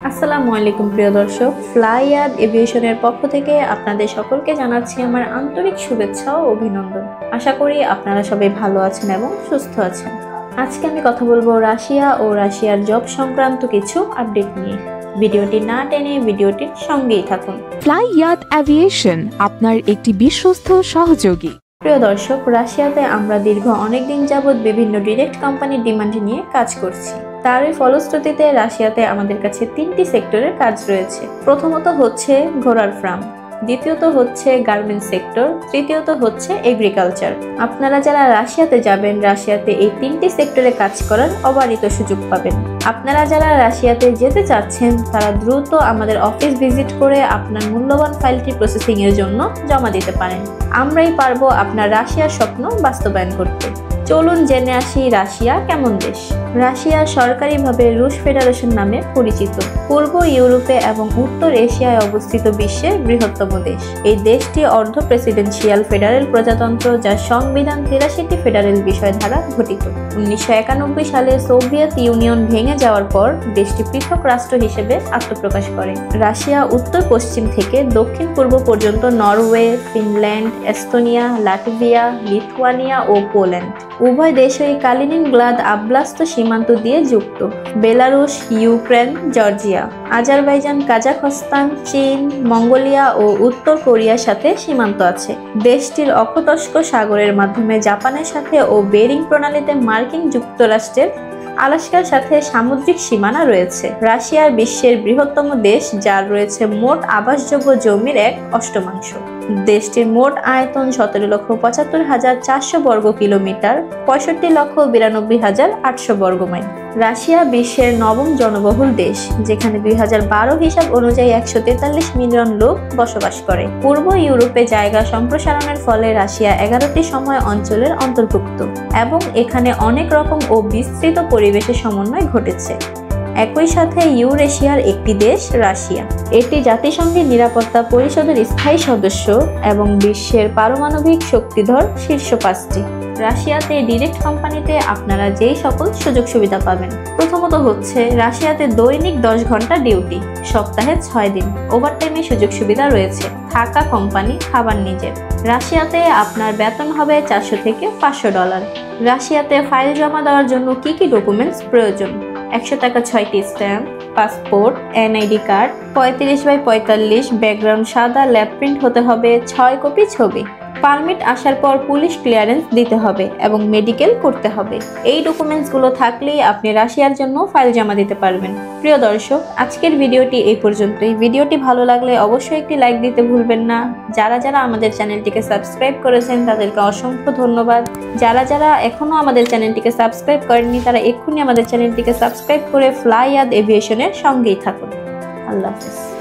আসসালামু আলাইকুম প্রিয় দর্শক, ফ্লাইয়াদ এভিয়েশনের পক্ষ থেকে আপনাদের সকলকে জানাচ্ছি আমার আন্তরিক শুভেচ্ছা ও অভিনন্দন। আশা করি আপনারা সবাই ভালো আছেন এবং সুস্থ আছেন। আজকে আমি কথা বলবো রাশিয়া ও রাশিয়ার জব সংক্রান্ত কিছু আপডেট নিয়ে। ভিডিওটি না টেনে ভিডিওটির সঙ্গেই থাকুন। ফ্লাইয়াদ এভিয়েশন আপনার একটি বিশ্বস্ত সহযোগী। প্রিয় দর্শক, রাশিয়াতে আমরা দীর্ঘ অনেকদিন যাবৎ বিভিন্ন ডিরেক্ট কোম্পানির ডিমান্ড নিয়ে কাজ করছি। তারই ফলশ্রুতিতে রাশিয়াতে আমাদের কাছে 3টি সেক্টরের কাজ রয়েছে। প্রথমত হচ্ছে ঘোড়ার ফার্ম, দ্বিতীয়ত হচ্ছে গার্মেন্টস সেক্টর, তৃতীয়ত হচ্ছে এগ্রিকালচার। আপনারা যারা রাশিয়াতে যাবেন, রাশিয়াতে এই 3টি সেক্টরে কাজ করার অবারিত সুযোগ পাবেন। আপনারা যারা রাশিয়াতে যেতে চাচ্ছেন তারা দ্রুত আমাদের অফিস ভিজিট করে আপনার মূল্যবান ফাইলটি প্রসেসিং এর জন্য জমা দিতে পারেন। আমরাই পারবো আপনার রাশিয়ার স্বপ্ন বাস্তবায়ন করতে। চলুন জেনে আসি রাশিয়া কেমন দেশ। রাশিয়া সরকারিভাবে রুশ ফেডারেশন নামে পরিচিত। পূর্ব ইউরোপে এবং উত্তর এশিয়ায় অবস্থিত বিশ্বের বৃহত্তম দেশ। এই দেশটি অর্ধ প্রেসিডেন্সিয়াল ফেডারেল প্রজাতন্ত্র, যার সংবিধান 83টি ফেডারেল বিষয় দ্বারা গঠিত। 1991 সালে সোভিয়েত ইউনিয়ন ভেঙে যাওয়ার পর দেশটি পৃথক রাষ্ট্র হিসেবে আত্মপ্রকাশ করে। রাশিয়া উত্তর পশ্চিম থেকে দক্ষিণ পূর্ব পর্যন্ত Norway, Finland, Estonia, Latvia, Lithuania ও পোল্যান্ড উভয় দেশই কালিনিনগ্রাদ আব্লাস্ত সীমান্ত দিয়ে যুক্ত। Belarus, Ukraine, Georgia, Azerbaijan, Kazakhstan, চীন, মঙ্গোলিয়া ও উত্তর কোরিয়ার সাথে সীমান্ত আছে। দেশটির অখতস্ক সাগরের মাধ্যমে জাপানের সাথে ও বেরিং প্রণালীতে মার্কিন যুক্তরাষ্ট্রের আলাস্কার সাথে সামুদ্রিক সীমানা রয়েছে। রাশিয়ার বিশ্বের বৃহত্তম দেশ, যার রয়েছে মোট আবাসযোগ্য জমির 1/8। দেশটির মোট আয়তন 17,75,400 বর্গ কিলোমিটার, 65,92,800 বর্গ মাইল। রাশিয়া বিশ্বের 9ম জনবহুল দেশ, যেখানে 2012 হিসাব অনুযায়ী 143 মিলিয়ন লোক বসবাস করে। পূর্ব ইউরোপে জায়গা সম্প্রসারণের ফলে রাশিয়া 11টি সময় অঞ্চলের অন্তর্ভুক্ত এবং এখানে অনেক রকম ও বিস্তৃত পরিবেশের সমন্বয় ঘটেছে। একই সাথে ইউরেশিয়ার একটি দেশ রাশিয়া। এটি জাতিসংঘের নিরাপত্তা পরিষদের স্থায়ী সদস্য এবং বিশ্বের পারমাণবিক শক্তিধর শীর্ষ 5টি। রাশিয়াতে ডিরেক্ট কোম্পানিতে আপনারা যেই সকল সুযোগ সুবিধা পাবেন। প্রথমত হচ্ছে রাশিয়াতে দৈনিক 10 ঘন্টা ডিউটি, সপ্তাহে 6 দিন। ওভারটাইমের সুযোগ সুবিধা রয়েছে। থাকা কোম্পানি, খাবার নিজের। রাশিয়াতে আপনার বেতন হবে $400 থেকে $500। রাশিয়াতে ফাইল জমা দেওয়ার জন্য কি কি ডকুমেন্টস প্রয়োজন? 100 টাকা 6টি stamp, passport, NID card, 35x45 background সাদা, ল্যাব প্রিন্ট হতে হবে, 6 কপি ছবি। পারমিট আসার পর পুলিশ ক্লিয়ারেন্স দিতে হবে এবং মেডিকেল করতে হবে। এই ডকুমেন্টসগুলো থাকলেই আপনি রাশিয়ার জন্য ফাইল জমা দিতে পারবেন। প্রিয় দর্শক, আজকের ভিডিওটি এই পর্যন্তই। ভিডিওটি ভালো লাগলে অবশ্যই একটি লাইক দিতে ভুলবেন না। যারা যারা আমাদের চ্যানেলটিকে সাবস্ক্রাইব করেছেন তাদেরকে অসংখ্য ধন্যবাদ। যারা যারা এখনো আমাদের চ্যানেলটিকে সাবস্ক্রাইব করেননি তারা এক্ষুনি আমাদের চ্যানেলটিকে সাবস্ক্রাইব করে ফ্লাইয়াদ এভিয়েশনের সঙ্গেই থাকুন। আল্লাহ হাফেজ।